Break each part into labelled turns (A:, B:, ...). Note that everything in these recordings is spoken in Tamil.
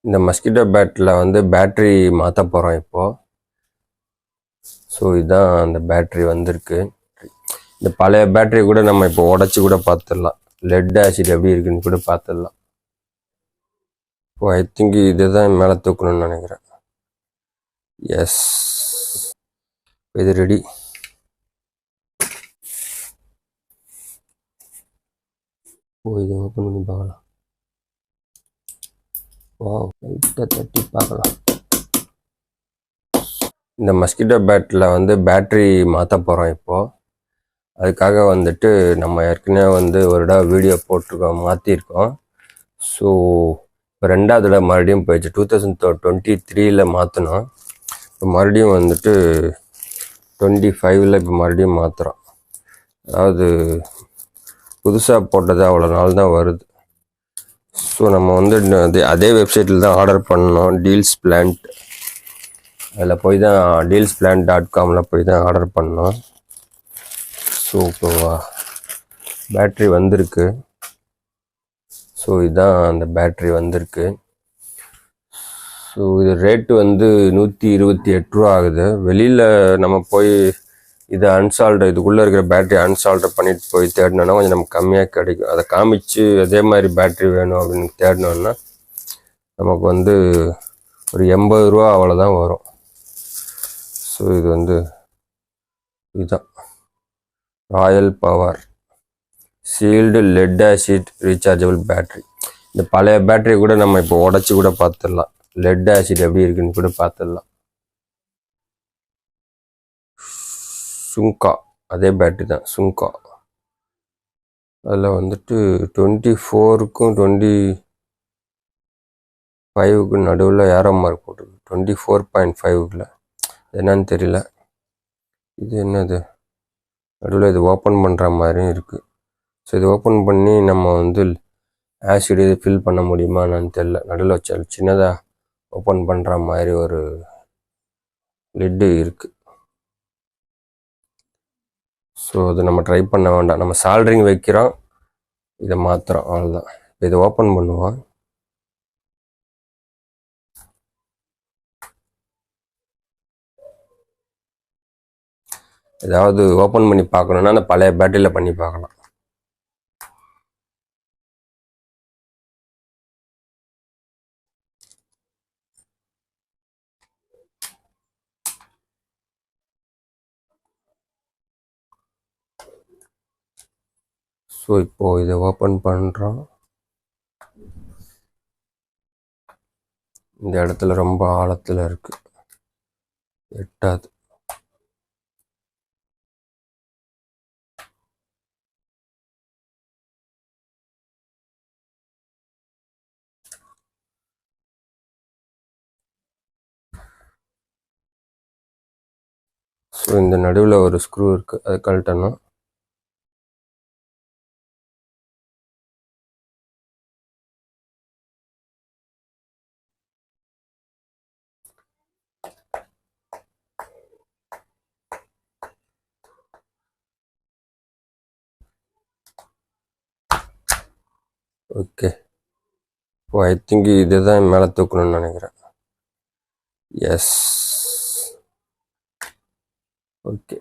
A: இந்த மஸ்கிட்டோ பேட்டில் வந்து பேட்ரி மாற்ற போகிறோம் இப்போது. ஸோ இதுதான் அந்த பேட்ரி வந்திருக்கு. இந்த பழைய பேட்டரி கூட நம்ம இப்போ உடச்சி கூட பார்த்துடலாம். லெட் ஆசிட் எப்படி இருக்குன்னு கூட பார்த்துடலாம். இப்போ ஐ திங்க் இதுதான் மேலே தூக்கணும்னு நினைக்கிறேன். எஸ், இது ரெடி. இது ஓப்பன் பண்ணி பார்க்கலாம். லைட்டாக தட்டி பார்க்கலாம். இந்த மஸ்கிட்டோ பேட்டில் வந்து பேட்ரி மாற்ற போகிறோம் இப்போது. அதுக்காக வந்துட்டு நம்ம ஏற்கனவே வந்து ஒரு இடம் வீடியோ போட்டிருக்கோம், மாற்றிருக்கோம். ஸோ இப்போ ரெண்டாவது தடவை மறுபடியும் போயிடுச்சு. 2023 மாற்றினோம். இப்போ மறுபடியும் வந்துட்டு 25 இப்போ மறுபடியும் மாற்றுறோம். அதாவது புதுசாக போட்டது அவ்வளோ நாள் தான் வருது. ஸோ நம்ம வந்து அதே வெப்சைட்டில் தான் ஆர்டர் பண்ணோம், டீல்ஸ் பிளான்ட். அதில் போய் தான் dealsplant.com போய் தான் ஆர்டர் பண்ணோம். ஸோ இப்போ பேட்ரி வந்திருக்கு. ஸோ இதுதான் அந்த பேட்ரி வந்திருக்கு. ஸோ இது ரேட்டு வந்து 128 ரூபா ஆகுது. வெளியில் நம்ம போய் இதை இதுக்குள்ளே இருக்கிற பேட்ரி அன்சால்டர் பண்ணிட்டு போய் தேடினோன்னா கொஞ்சம் நமக்கு கம்மியாக கிடைக்கும். அதை காமிச்சு அதே மாதிரி பேட்ரி வேணும் அப்படின்னு தேடினோன்னா நமக்கு வந்து ஒரு 80 ரூபா அவ்வளோதான் வரும். ஸோ இது வந்து இதுதான் Royal power sealed lead acid rechargeable battery. இந்த பழைய பேட்டரி கூட நம்ம இப்போ உடச்சி கூட பார்த்துடலாம். லெட் ஆசிட் எப்படி இருக்குன்னு கூட பார்த்துடலாம். சுங்கா அதே பேட்டரி தான், சுங்கா. அதில் வந்துட்டு 24க்கும் 25க்கும் நடுவில் ஏரோ மார்க் போட்டுருக்கு. 24.5க்குள்ள என்னன்னு தெரியல. இது என்னது, நடுவில் இது ஓப்பன் பண்ணுற மாதிரியும் இருக்குது. ஸோ இது ஓப்பன் பண்ணி நம்ம வந்து ஆசிட் இது ஃபில் பண்ண முடியுமா என்னன்னு தெரியல. நடுவில் வச்ச சின்னதாக ஓப்பன் பண்ணுற மாதிரி ஒரு லிட்டு இருக்குது. ஸோ அது நம்ம ட்ரை பண்ண வேண்டாம். நம்ம சால்ட்ரிங் வைக்கிறோம், இதை மாற்றுறோம், அவ்வளோதான். இதை ஓப்பன் பண்ணுவோம். ஏதாவது ஓப்பன் பண்ணி பார்க்கணுன்னா அந்த பழைய பேட்டரியில் பண்ணி பார்க்கலாம். ஸோ இப்போது இதை ஓப்பன் பண்ணுறோம். இந்த இடத்துல ரொம்ப ஆழத்தில் இருக்குது, எட்டாது. ஸோ இந்த நடுவில் ஒரு ஸ்க்ரூ இருக்குது, அதை கழட்டணும். ஓகே, இப்போ ஐ திங்க் இதுதான் மேலே தூக்கணும்னு நினைக்கிறேன். எஸ், ஓகே,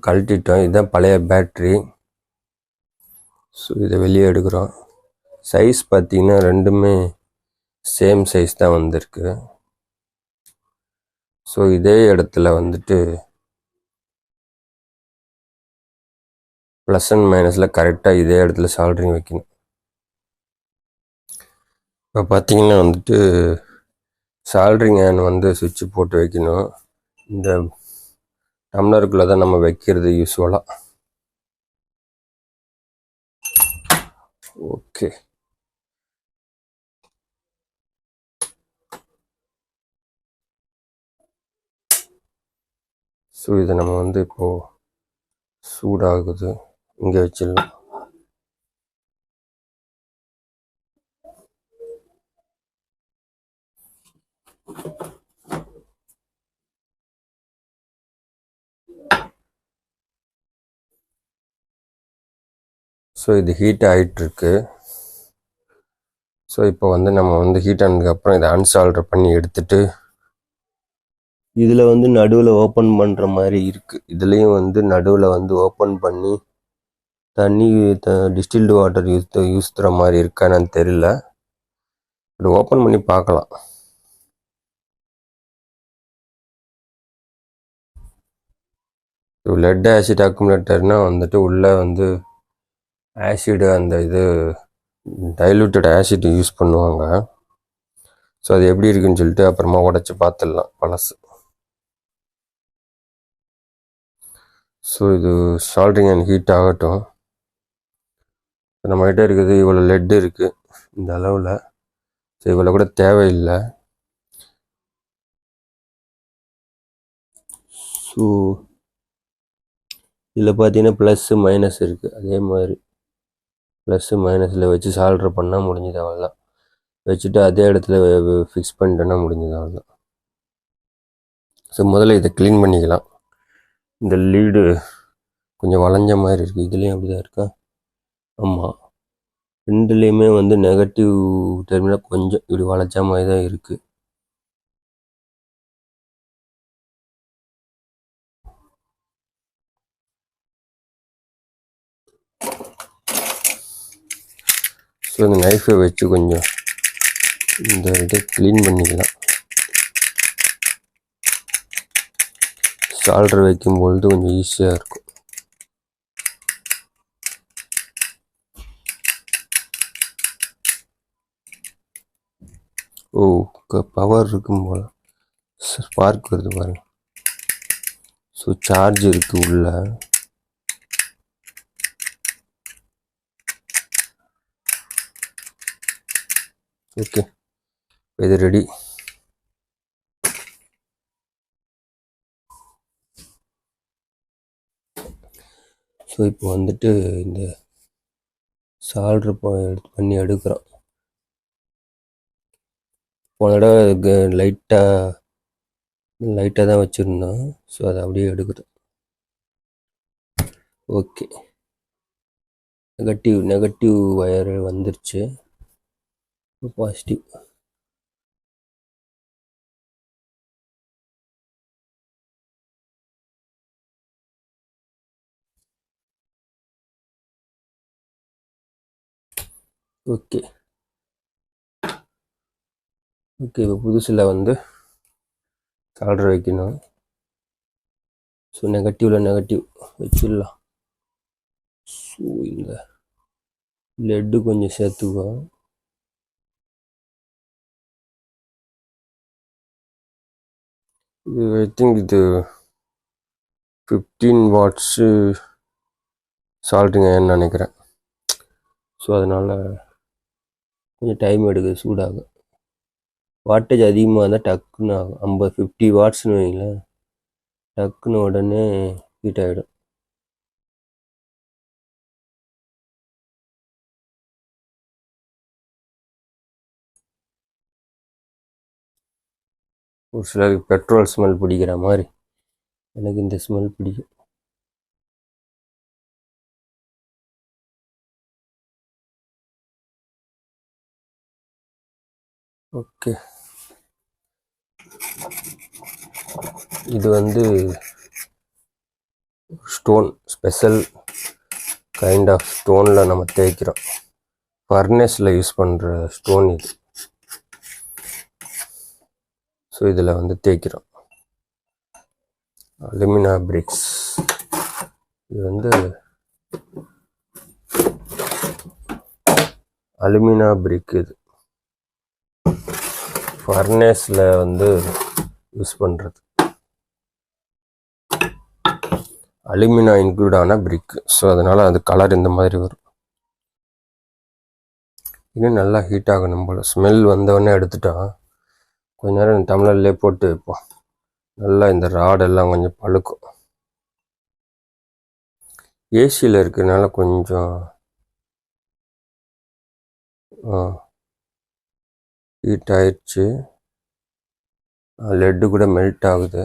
A: கழட்டிட்டோம். இதுதான் பழைய பேட்ரி. ஸோ இதை வெளியே எடுக்கிறோம். சைஸ் பார்த்தீங்கன்னா ரெண்டுமே சேம் சைஸ் தான் வந்திருக்கு. ஸோ இதே இடத்துல வந்துட்டு ப்ளஸ் அண்ட் மைனஸில் கரெக்டாக இதே இடத்துல சால்ட்ரிங் வைக்கணும். இப்போ பார்த்தீங்கன்னா வந்துட்டு சால்ட்ரிங் ஹேண்ட் வந்து சுவிட்சு போட்டு வைக்கணும். இந்த டம்ளருக்குள்ளே தான் நம்ம வைக்கிறது யூஸ்வலாக. ஓகே, ஸோ இதை நம்ம வந்து இப்போது சூடாகுது, இங்கே வச்சிடலாம். ஸோ இது ஹீட் ஆகிட்டுருக்கு. ஸோ இப்போ வந்து நம்ம வந்து ஹீட் ஆனதுக்கப்புறம் இதை அன்சால்டர் பண்ணி எடுத்துட்டு இதில் வந்து நடுவில் ஓப்பன் பண்ணுற மாதிரி இருக்குது. இதுலேயும் வந்து நடுவில் வந்து ஓப்பன் பண்ணி தண்ணி டிஸ்டில்டு வாட்டர் யூஸ் மாதிரி இருக்கான்னு தெரியல. இப்படி ஓப்பன் பண்ணி பார்க்கலாம். லெட் ஆசிட் அக்குமுலேட்டர்னால் வந்துட்டு உள்ளே வந்து ஆசிடு அந்த இது டைலூட்டட் ஆசிட் யூஸ் பண்ணுவாங்க. ஸோ அது எப்படி இருக்குன்னு சொல்லிட்டு அப்புறமா உடச்சி பார்த்துடலாம் பழசு. ஸோ இது சால்ட்ரிங் அண்ட் ஹீட் ஆகட்டும். நம்மகிட்ட இருக்குது இவ்வளோ லெட்டு இருக்குது இந்த அளவில். ஸோ இவ்வளோ கூட தேவையில்லை. ஸோ இதில் பார்த்தீங்கன்னா ப்ளஸ்ஸு மைனஸ் இருக்குது. அதே மாதிரி ப்ளஸ்ஸு மைனஸில் வச்சு சால்ட்ரு பண்ணால் முடிஞ்சது. அவ்வளோதான். வச்சுட்டு அதே இடத்துல ஃபிக்ஸ் பண்ணிட்டோன்னா முடிஞ்சது. அவ்வளோதான். ஸோ முதல்ல இதை க்ளீன் பண்ணிக்கலாம். இந்த லீடு கொஞ்சம் வளைஞ்ச மாதிரி இருக்குது. இதுலேயும் அப்படி தான் இருக்கா? ஆமாம், ரெண்டுலேயுமே வந்து நெகட்டிவ் டெர்மினல் கொஞ்சம் இப்படி வளைச்ச மாதிரி தான் இருக்குது. ஸோ இந்த நைஃபை வச்சு கொஞ்சம் இந்த இதை க்ளீன் பண்ணிக்கலாம். சால்டர் வைக்கும்பொழுது கொஞ்சம் ஈஸியாக இருக்கும். ஓ, பவர் இருக்கும் போல் ஸ்பார்க் வருது பாருங்க. ஸோ சார்ஜ் இருக்குது உள்ள. ஓகே, இது ரெடி. ஸோ இப்போ வந்துட்டு இந்த சால்ட்ரு பண்ணி எடுக்கிறோம். போன தடவை லைட்டாக தான் வச்சுருந்தோம். ஸோ அதை அப்படியே எடுக்கிறோம். ஓகே, நெகட்டிவ் வயர் வந்துருச்சு. பாசிட்டிவ். ஓகே, இப்போ புதுசில் வந்து சால்டர் வைக்கணும். ஸோ நெகட்டிவ் வச்சிடலாம். ஸோ இந்த லெட்டு கொஞ்சம் சேர்த்துக்குவோம். இது ஐ திங்க் இது 15 வாட்ஸு சால்ட்ரிங் அயர்ன்னு நினைக்கிறேன். ஸோ அதனால் கொஞ்சம் டைம் எடுக்குது சூடாக. வாட்டேஜ் அதிகமாக இருந்தால் டக்குன்னு ஆகும். 50 வாட்ஸ்னு வைங்களேன், டக்குன்னு உடனே ஹீட் ஆகிடும். ஒரு சிலருக்கு பெட்ரோல் ஸ்மெல் பிடிக்கிற மாதிரி எனக்கு இந்த ஸ்மெல் பிடிக்கும். ஓகே, இது வந்து ஸ்டோன், ஸ்பெஷல் கைண்ட் ஆஃப் ஸ்டோனில் நம்ம தேய்க்கிறோம். ஃபர்னஸில் யூஸ் பண்ணுற ஸ்டோன் இது. ஸோ இதில் வந்து தேய்க்கிறோம். Alumina BRICS. இது வந்து அலுமினா பிரிக். இது ஃபர்னஸில் வந்து யூஸ் பண்ணுறது. அலுமினா இன்க்ளூட் ஆன பிரிக். ஸோ அதனால் அது கலர் இந்த மாதிரி வரும். இன்னும் நல்லா ஹீட் ஆகணும் போல். ஸ்மெல் வந்தவொடனே எடுத்துட்டோம். கொஞ்ச நேரம் டம்ளர்லேயே போட்டு வைப்போம். நல்லா இந்த ராடெல்லாம் கொஞ்சம் பழுக்கும். ஏசியில் இருக்கிறதுனால கொஞ்சம் ஹீட் ஆயிடுச்சு. லெட்டு கூட மெல்ட் ஆகுது.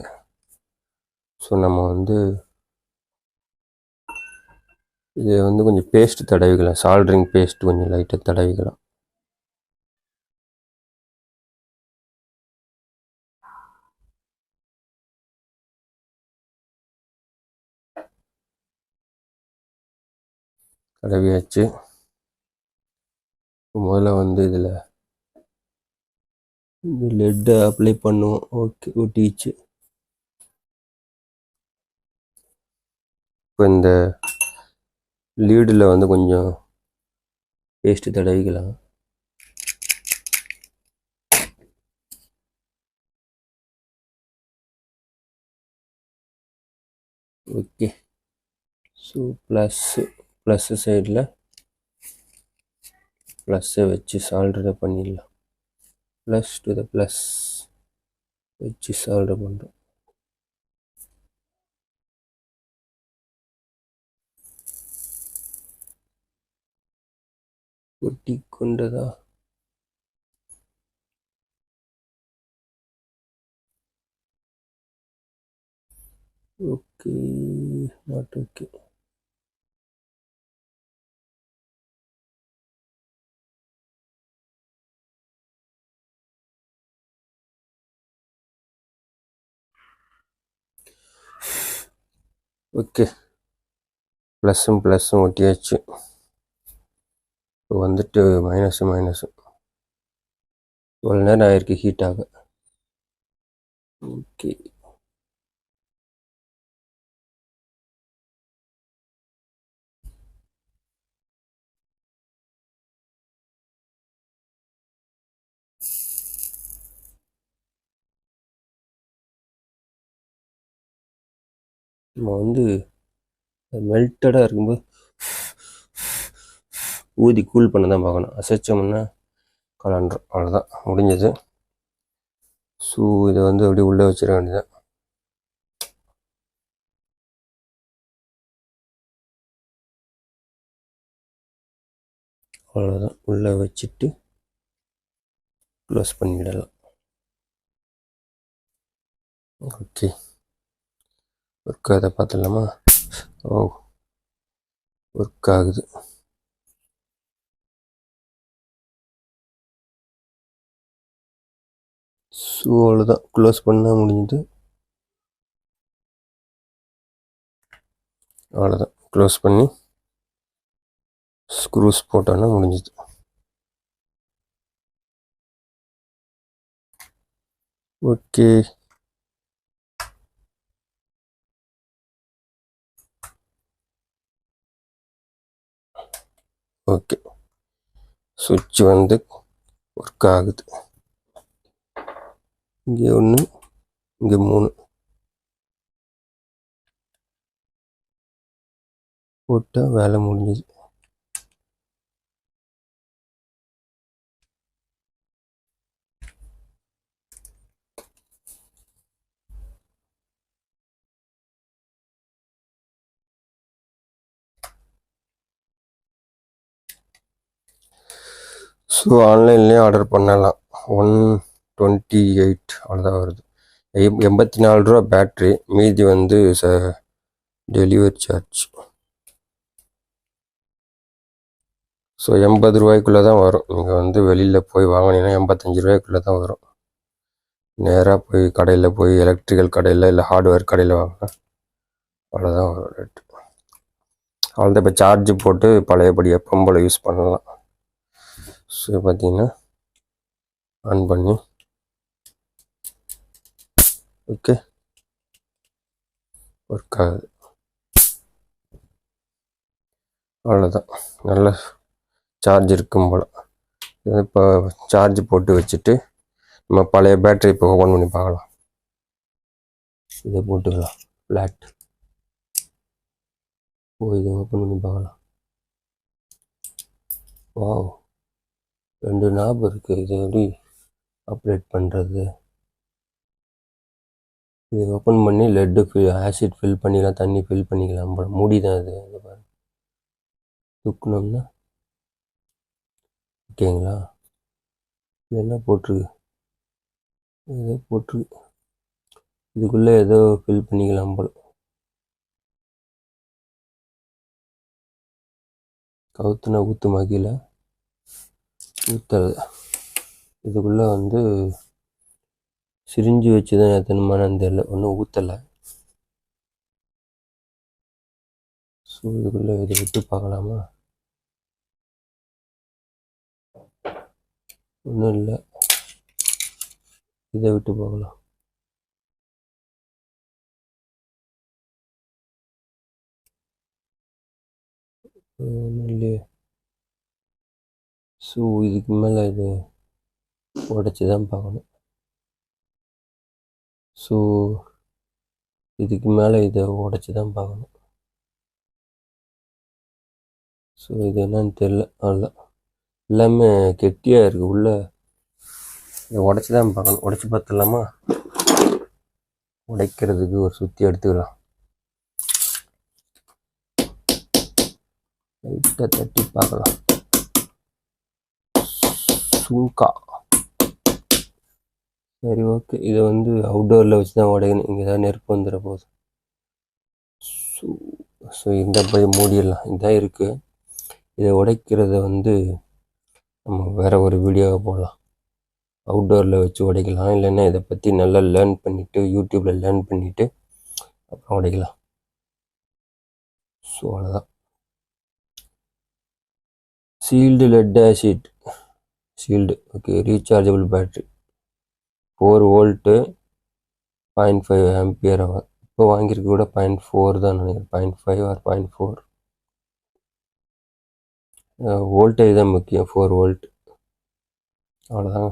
A: ஸோ நம்ம வந்து இதை வந்து கொஞ்சம் பேஸ்ட் தடவிக்கலாம். சால்ட்ரிங் பேஸ்ட் கொஞ்சம் லைட்டாக தடவிக்கலாம். தடவியாச்சு. முதல்ல வந்து இதில் இந்த லெட்டை அப்ளை பண்ணுவோம். ஓகே, ஒட்டிச்சு. இப்போ இந்த லீடில் வந்து கொஞ்சம் பேஸ்ட்டு தடவிக்கலாம். ஓகே, ஸோ ப்ளஸ்ஸு சைடில் ப்ளஸ்ஸை வச்சு சால்டரை பண்ணிடலாம். ப்ளஸ் டு த ப்ளஸ் வச்சு சால்டர் பண்ணுறோம். ஒட்டி கொண்டதா? Okay, not okay. ஓகே, ப்ளஸ்ஸும் ஒட்டியாச்சு. இப்போ வந்துட்டு மைனஸு இவ்வளோ நேரம் ஆயிருக்கு ஹீட் ஆக. ஓகே, நம்ம வந்து மெல்டடாக இருக்கும்போது ஊதி கூல் பண்ண தான் பார்க்கணும். அசைச்சோம்னா கலண்டுரும். அவ்வளோதான், முடிஞ்சது. ஸோ இதை வந்து அப்படியே உள்ளே வச்சிட வேண்டியதான். அவ்வளோதான், உள்ளே வச்சுட்டு க்ளோஸ் பண்ணிவிடலாம். ஓகே, ஒர்க் ஆகுதை பார்த்துடலாமா? ஓ, ஒர்க் ஆகுது. ஸோ அவ்வளோதான், க்ளோஸ் பண்ணால் முடிஞ்சுது. அவ்வளோதான், க்ளோஸ் பண்ணி ஸ்க்ரூஸ் போட்டோன்னா முடிஞ்சுது. ஓகே, ஓகே, சுவிட்ச் வந்து ஒர்க் ஆகுது. இங்கே 1, இங்கே 3 போட்டால் வேலை முடிஞ்சுது. ஸோ ஆன்லைன்லேயே ஆர்டர் பண்ணலாம். 128 அவ்வளோதான் வருது. 84 ரூபா பேட்ரி, மீதி வந்து டெலிவரி சார்ஜ். ஸோ 80 ரூபாய்க்குள்ளே தான் வரும். நீங்கள் வந்து வெளியில் போய் வாங்கினீங்கன்னா 85 ரூபாய்க்குள்ளே தான் வரும். நேராக போய் கடையில் போய் எலக்ட்ரிக்கல் கடையில் இல்லை ஹார்ட்வேர் கடையில் வாங்கினா அவ்வளோதான் வரும் ரேட்டு. அவ்வளோதான். இப்போ சார்ஜ் போட்டு பழையபடி எப்பவும் போல் யூஸ் பண்ணலாம். ஸோ பார்த்தீங்கன்னா ஆன் பண்ணி ஓகே, ஒர்க் ஆகுது. அவ்வளோதான், நல்ல சார்ஜ் இருக்கும் போல். இப்போ சார்ஜ் போட்டு வச்சுட்டு நம்ம பழைய பேட்டரி இப்போ ஓப்பன் பண்ணி பார்க்கலாம். இதை போட்டுக்கலாம் ஃப்ளாட். இதை ஓப்பன் பண்ணி பார்க்கலாம். வாவ், 2 நாப் இருக்குது. இது எப்படி ஆப்ரேட் பண்ணுறது? இது ஓப்பன் பண்ணி லெட்டு ஆசிட் ஃபில் பண்ணிக்கலாம், தண்ணி ஃபில் பண்ணிக்கலாம் போல. மூடி தான் இது. இதை பாருங்க, தூக்கணும்னா ஓகேங்களா? இது என்ன போட்டிருக்கு? ஏதோ போட்டிருக்கு. இதுக்குள்ளே ஏதோ ஃபில் பண்ணிக்கலாம் போல. கவுத்துனா ஊற்றுமா கீழே? ஊற்றுறது. இதுக்குள்ளே வந்து சிரிஞ்சு வச்சு தான் ஏற்றணுமான்னு தெரியல, ஒன்றும் ஊற்றலை. ஸோ இதுக்குள்ளே இதை விட்டு பார்க்கலாமா? ஒன்றும் இல்லை, இதை விட்டு போகலாம். ஒன்றும் இல்லையே. ஸோ இதுக்கு மேலே இது உடச்சி தான் பார்க்கணும். ஸோ இதுக்கு மேலே இதை உடச்சி தான் பார்க்கணும். ஸோ இது என்னன்னு தெரில. அவ்வளோதான், எல்லாமே கெட்டியாக இருக்குது உள்ளே. இதை உடச்சி தான் பார்க்கணும். உடச்சி பார்த்துடலாமா? உடைக்கிறதுக்கு ஒரு சுற்றி எடுத்துக்கலாம். லைட்டாக தட்டி பார்க்கலாம். சுங்கா. சரி, ஓகே. இதை வந்து அவுட்டோரில் வச்சு தான் உடைக்கணும். இங்கே தான் நெருப்பு வந்துட போகுது. ஸோ இந்த போய் மூடிடலாம். இதான் இருக்குது. இதை உடைக்கிறத வந்து நம்ம வேறு ஒரு வீடியோவை போடலாம். அவுட்டோரில் வச்சு உடைக்கலாம், இல்லைன்னா இதை பற்றி நல்லா லேர்ன் பண்ணிவிட்டு யூடியூப்பில் லேர்ன் பண்ணிவிட்டு அப்புறம் உடைக்கலாம். ஸோ அவ்வளோதான். Sealed lead acid, sealed. Okay, rechargeable battery, 4 volt, 0.5 ampere hour. இப்போ வாங்கியிருக்க கூட 0.4 தான் நினைக்கிறேன், 0.5 ஆர் 0.4. வோல்டேஜ் தான் முக்கியம், 4 வோல்ட். அவ்வளோதாங்க.